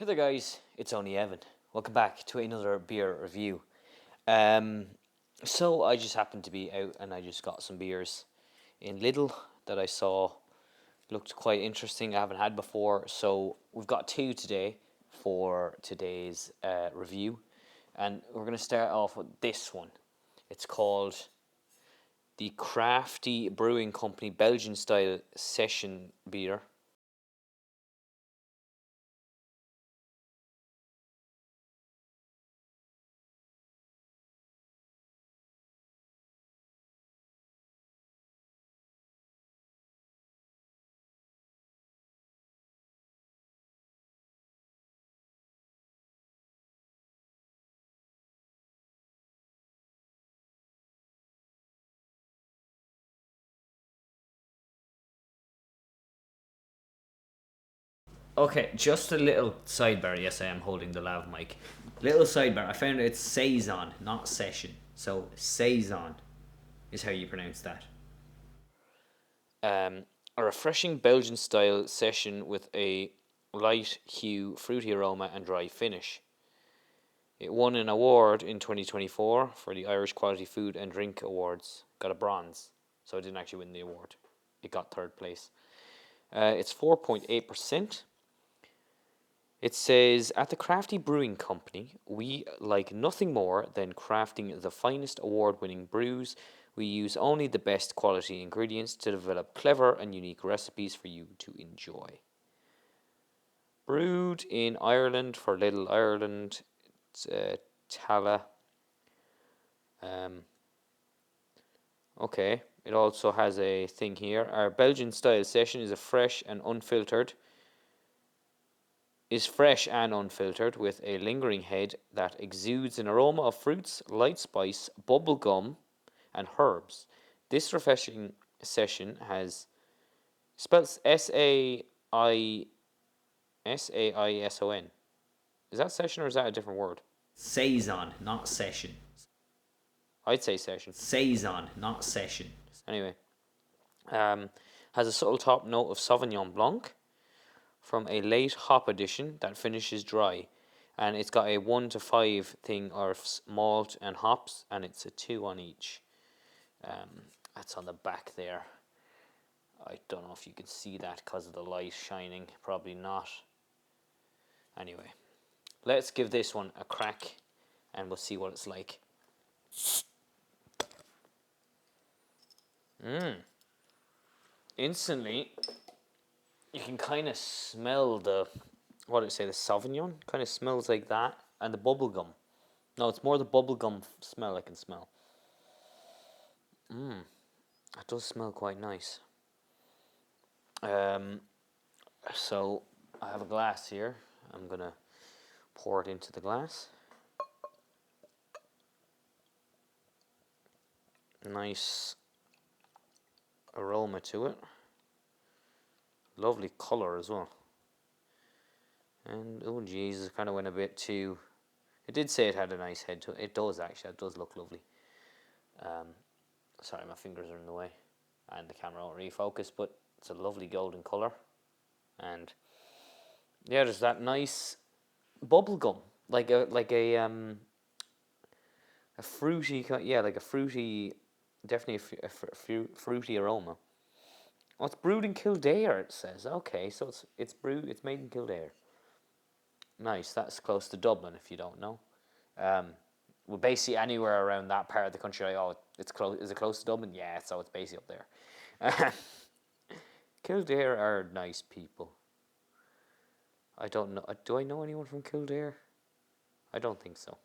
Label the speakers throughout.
Speaker 1: Hey there guys, it's only Evan. Welcome back to another beer review. Um, so I just happened to be out and I just got some beers in Lidl that I saw looked quite interesting. I haven't had before, so we've got two today for today's review, and we're gonna start off with this one. It's called the Crafty Brewing Company Belgian style session beer. Okay, just a little sidebar. Yes, I am holding the lav mic. Little sidebar. I found it's saison, not session. So saison is how you pronounce that. A refreshing Belgian style session with a light hue, fruity aroma, and dry finish. It won an award in 2024 for the Irish Quality Food and Drink Awards. Got a bronze, so it didn't actually win the award. It got third place. It's 4.8%. It says, at the Crafty Brewing Company, we like nothing more than crafting the finest award winning brews. We use only the best quality ingredients to develop clever and unique recipes for you to enjoy. Brewed in Ireland for Little Ireland, it's Tala. Um, okay, it also has a thing here. Our Belgian style session is fresh and unfiltered with a lingering head that exudes an aroma of fruits, light spice, bubble gum, and herbs. This refreshing session has spelled Saison. Is that session or is that a different word? Saison, not session. I'd say session. Saison, not session. Anyway, has a subtle top note of Sauvignon Blanc from a late hop addition that finishes dry, and it's got a 1 to 5 thing of malt and hops, and it's a 2 on each. That's on the back there. I don't know if you can see that because of the light shining. Probably not. Anyway, let's give this one a crack and we'll see what it's like. Instantly, you can kind of smell what did it say, the Sauvignon? Kind of smells like that. And the bubble gum. No, it's more the bubble gum smell I can smell. It does smell quite nice. So I have a glass here. I'm gonna pour it into the glass. Nice aroma to it. Lovely colour as well. And oh Jesus, kind of went a bit too. It did say it had a nice head to it. It does actually. It does look lovely. Sorry, my fingers are in the way, and the camera won't refocus. But it's a lovely golden colour, and yeah, there's that nice bubble gum, a fruity, like a fruity, definitely a fruity aroma. Oh, it's brewed in Kildare. It says okay, so it's brewed. It's made in Kildare. Nice. That's close to Dublin, if you don't know. Well, basically anywhere around that part of the country. Like, oh, it's close. Is it close to Dublin? Yeah, so it's basically up there. Kildare are nice people. I don't know. Do I know anyone from Kildare? I don't think so.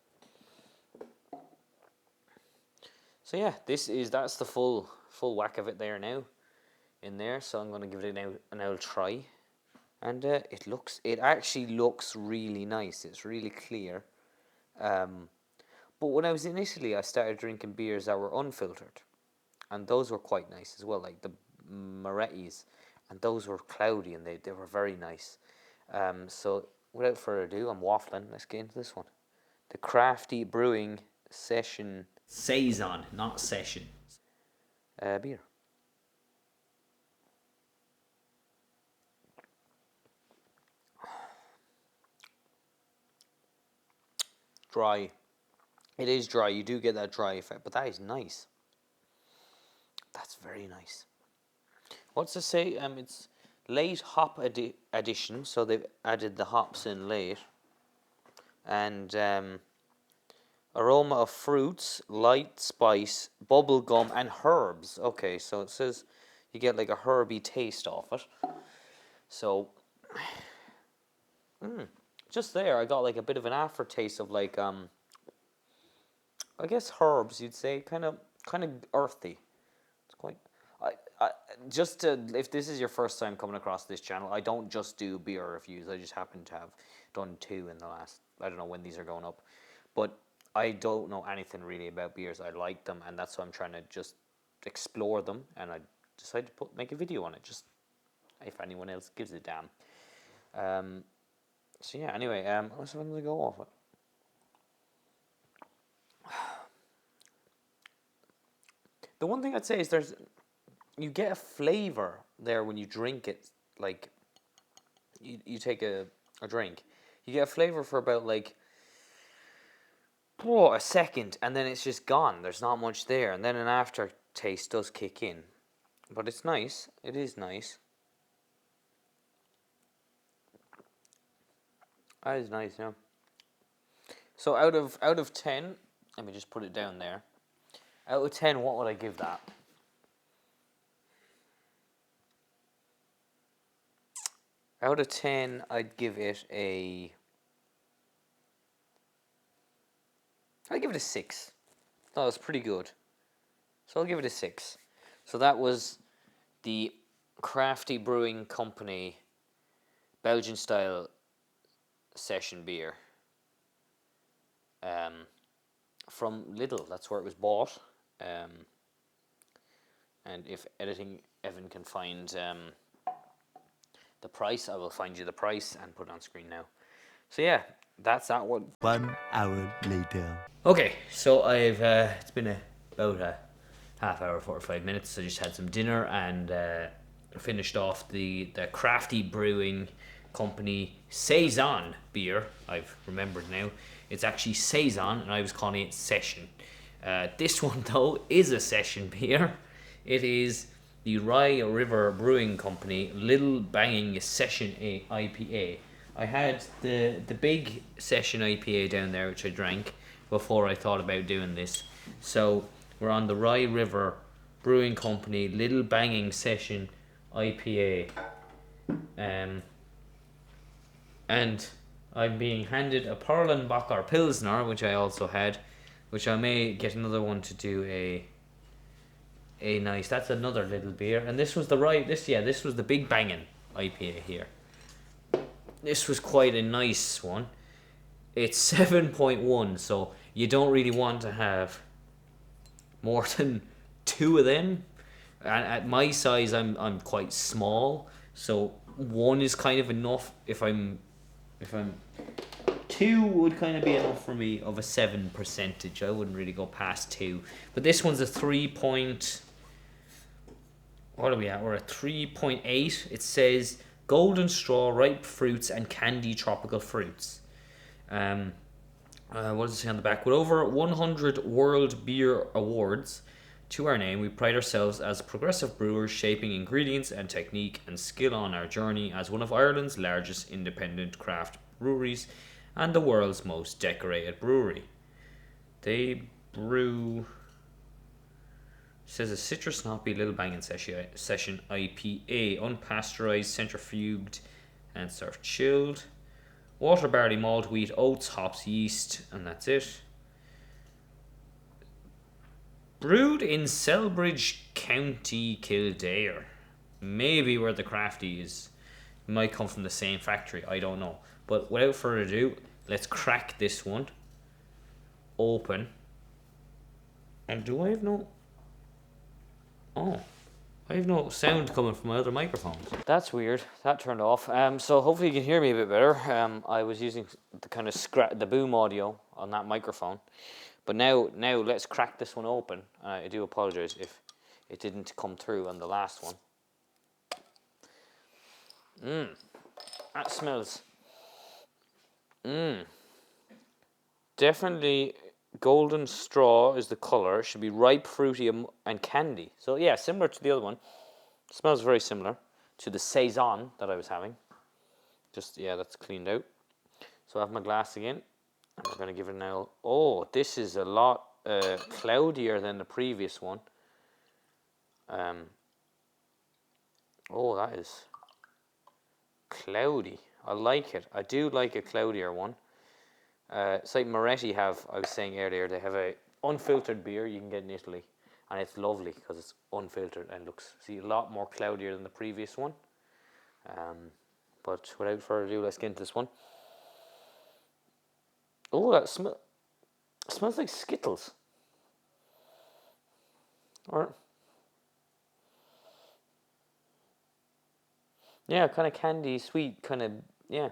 Speaker 1: So yeah, that's the full whack of it there now, in there. So I'm gonna give it an old try, and it actually looks really nice. It's really clear. But when I was in Italy, I started drinking beers that were unfiltered, and those were quite nice as well, like the Moretti's, and those were cloudy and they were very nice. So without further ado, I'm waffling. Let's get into this one. The Crafty Brewing Session Saison, not Session beer. dry. It is dry. You do get that dry effect, but that is nice. That's very nice. What's to say? It's late hop addition, so they've added the hops in late. And aroma of fruits, light spice, bubble gum, and herbs. Okay, so it says you get like a herby taste off it. So, just there, I got like a bit of an aftertaste of like I guess herbs. You'd say kind of earthy. It's quite. Just to, if this is your first time coming across this channel, I don't just do beer reviews. I just happen to have done 2 in the last. I don't know when these are going up, but I don't know anything really about beers. I like them, and that's why I'm trying to just explore them. And I decided to make a video on it, just if anyone else gives a damn. So yeah. Anyway, let's have another go off it. The one thing I'd say is you get a flavor there when you drink it. Like you take a drink, you get a flavor for about like a second, and then it's just gone. There's not much there, and then an aftertaste does kick in. But it's nice. It is nice. That is nice, yeah. So out of 10, let me just put it down there. Out of 10, what would I give that? Out of 10, I'd give it a 6. That was pretty good. So I'll give it a 6. So that was the Crafty Brewing Company Belgian style session beer. From Lidl, that's where it was bought. And if editing Evan can find the price, I will find you the price and put it on screen now. So yeah, that's that one.
Speaker 2: 1 hour later.
Speaker 1: Okay, so I've it's been about a half hour, 45 minutes. I just had some dinner and finished off the Crafty Brewing Company Saison beer. I've remembered now. It's actually Saison, and I was calling it Session. This one, though, is a session beer. It is the Rye River Brewing Company Little Banging Session IPA. I had the big Session IPA down there, which I drank before I thought about doing this. So we're on the Rye River Brewing Company Little Banging Session IPA. And I'm being handed a Perlenbacher Pilsner, which I also had, which I may get another one to do a nice. That's another little beer, and this was this was the Big Bangin' IPA here. This was quite a nice one. It's 7.1, so you don't really want to have more than 2 of them. And at my size, I'm quite small, so 1 is kind of enough. If I'm 2 would kind of be enough for me of a 7%. I wouldn't really go past 2. But this one's a 3. What are we at? We're at 3.8. It says golden straw, ripe fruits, and candy tropical fruits. What does it say on the back? With over 100 World Beer Awards to our name, we pride ourselves as progressive brewers, shaping ingredients and technique and skill on our journey as one of Ireland's largest independent craft breweries and the world's most decorated brewery. They brew, says, a citrus hoppy Little Bangin' Session IPA, unpasteurized, centrifuged, and served chilled. Water, barley, malt, wheat, oats, hops, yeast, and that's it. Brewed in Selbridge, County Kildare. Maybe where the Crafty is. It might come from the same factory, I don't know. But without further ado, let's crack this one open. And do I have no... Oh, I have no sound coming from my other microphones. That's weird. That turned off. So hopefully you can hear me a bit better. I was using the kind of the boom audio on that microphone. But now let's crack this one open. I do apologize if it didn't come through on the last one. That smells. Definitely golden straw is the color. It should be ripe, fruity, and candy. So yeah, similar to the other one. Smells very similar to the Saison that I was having. Just, yeah, that's cleaned out. So I have my glass again. I'm going to give it now. Oh, this is a lot cloudier than the previous one. Oh, that is cloudy. I like it. I do like a cloudier one. It's like Moretti have, I was saying earlier, they have a unfiltered beer you can get in Italy. And it's lovely because it's unfiltered and looks, see, a lot more cloudier than the previous one. But without further ado, let's get into this one. Oh, that smells like Skittles. Or, yeah, kind of candy, sweet, kind of, yeah.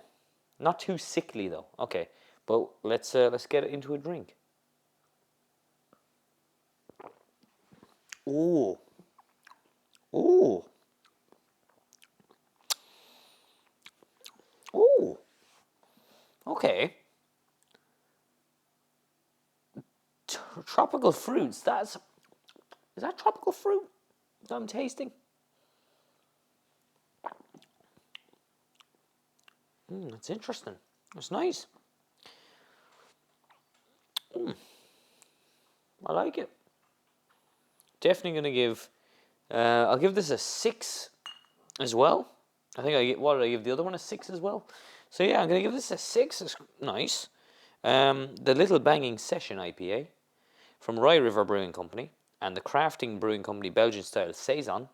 Speaker 1: Not too sickly though. Okay, but let's get into a drink. Ooh, ooh, ooh. Okay. Tropical fruits. Is that tropical fruit that I'm tasting? That's interesting. That's nice. I like it. Definitely gonna give. I'll give this a 6 as well. I think I get. What did I give the other one a 6 as well? So yeah, I'm gonna give this a 6. It's nice. The Little Banging Session IPA from Rye River Brewing Company and the Crafting Brewing Company Belgian style Saison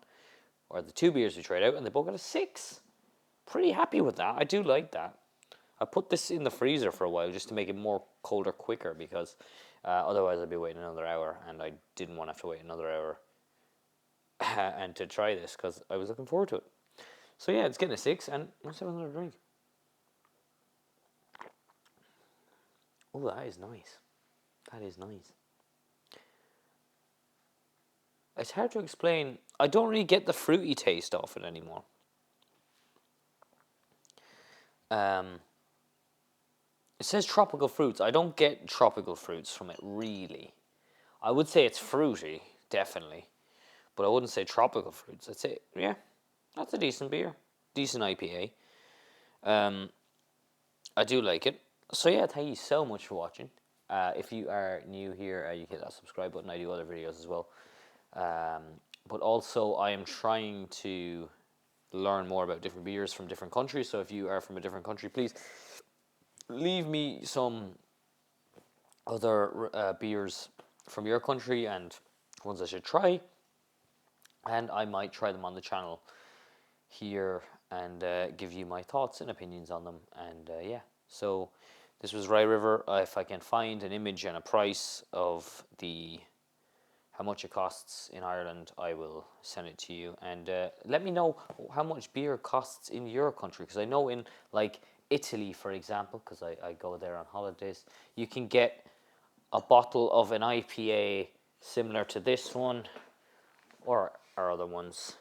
Speaker 1: are the two beers we tried out, and they both got a 6. Pretty happy with that. I do like that. I put this in the freezer for a while just to make it more colder quicker because otherwise I'd be waiting another hour, and I didn't want to have to wait another hour and to try this because I was looking forward to it. So yeah, it's getting a 6, and let's have another drink. Oh, that is nice. That is nice. It's hard to explain. I don't really get the fruity taste off it anymore. It says tropical fruits. I don't get tropical fruits from it, really. I would say it's fruity, definitely. But I wouldn't say tropical fruits. I'd say, yeah, that's a decent beer. Decent IPA. I do like it. So yeah, thank you so much for watching. If you are new here, you hit that subscribe button. I do other videos as well. But also, I am trying to learn more about different beers from different countries. So if you are from a different country, please leave me some other beers from your country and ones I should try. And I might try them on the channel here and give you my thoughts and opinions on them. And yeah, so this was Rye River. If I can find an image and a price of how much it costs in Ireland, I will send it to you. And let me know how much beer costs in your country, because I know in like Italy, for example, because I go there on holidays, you can get a bottle of an IPA similar to this one or other ones,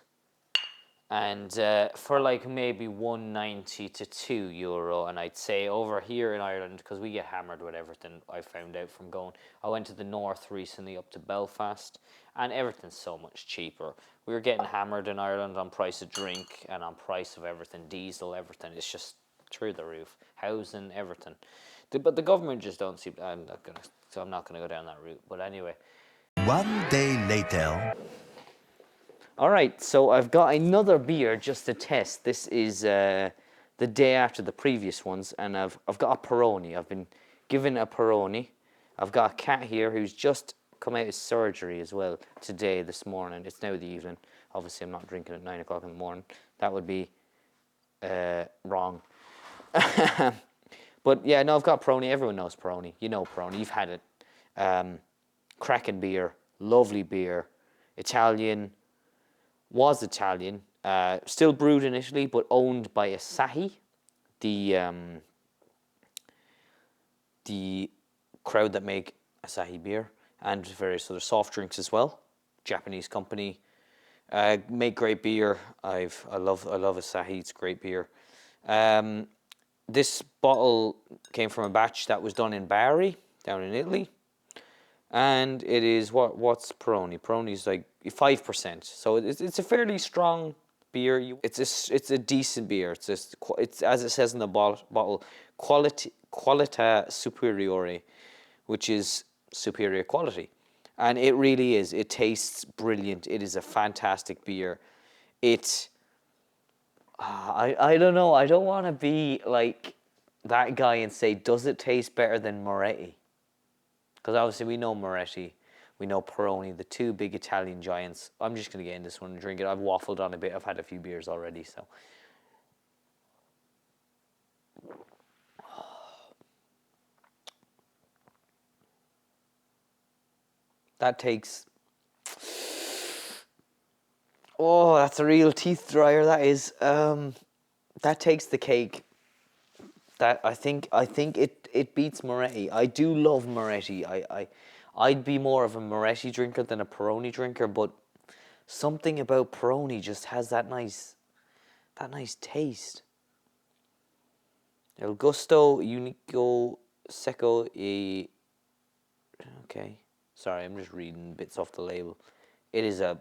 Speaker 1: and for like maybe €1.90 to €2. And I'd say over here in Ireland, because we get hammered with everything, I found out from going, I went to the north recently up to Belfast, and everything's so much cheaper. We were getting hammered in Ireland on price of drink and on price of everything, diesel, everything. It's just through the roof, housing, everything. But the government just don't seem. So I'm not gonna go down that route. But anyway.
Speaker 2: One day later.
Speaker 1: All right, so I've got another beer just to test. This is the day after the previous ones, and I've got a Peroni. I've been given a Peroni. I've got a cat here who's just come out of surgery as well today, this morning. It's now the evening. Obviously, I'm not drinking at 9 o'clock in the morning. That would be wrong. But yeah, no, I've got Peroni. Everyone knows Peroni. You know Peroni. You've had it. Cracking beer. Lovely beer. Italian. Was Italian, still brewed in Italy, but owned by Asahi, the crowd that make Asahi beer, and various other soft drinks as well. Japanese company, make great beer. I love Asahi. It's great beer. This bottle came from a batch that was done in Bari, down in Italy. And it is, what's Peroni? Peroni's like 5%. So it's a fairly strong beer. It's a decent beer. It's as it says in the bottle, qualita superiore, which is superior quality. And it really is. It tastes brilliant. It is a fantastic beer. I don't know. I don't want to be like that guy and say, does it taste better than Moretti? Because obviously we know Moretti, we know Peroni, the two big Italian giants. I'm just going to get in this one and drink it. I've waffled on a bit. I've had a few beers already, so. That takes... Oh, that's a real teeth dryer, that is. That takes the cake. That I think it beats Moretti. I do love Moretti. I'd be more of a Moretti drinker than a Peroni drinker, but something about Peroni just has that nice taste. El gusto unico seco e... Okay. Sorry, I'm just reading bits off the label. It is a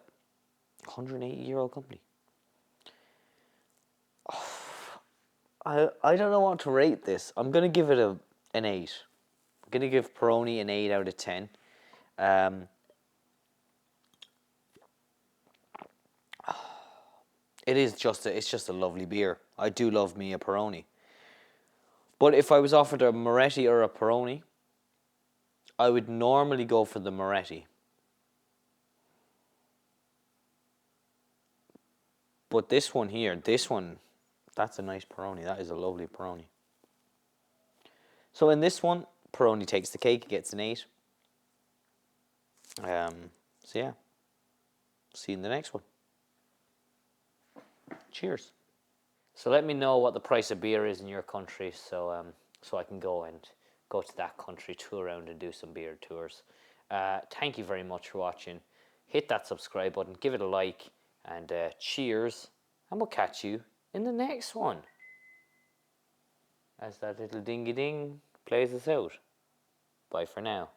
Speaker 1: 180-year-old company. I don't know what to rate this. I'm going to give it an 8. I'm going to give Peroni an 8 out of 10. It's just a lovely beer. I do love me a Peroni. But if I was offered a Moretti or a Peroni, I would normally go for the Moretti. But this one here, that's a nice Peroni. That is a lovely Peroni. So in this one, Peroni takes the cake, gets an 8. So yeah, see you in the next one. Cheers. So let me know what the price of beer is in your country, so I can go to that country, tour around and do some beer tours. Thank you very much for watching. Hit that subscribe button, give it a like, and cheers. And we'll catch you in the next one. As that little dingy ding plays us out. Bye for now.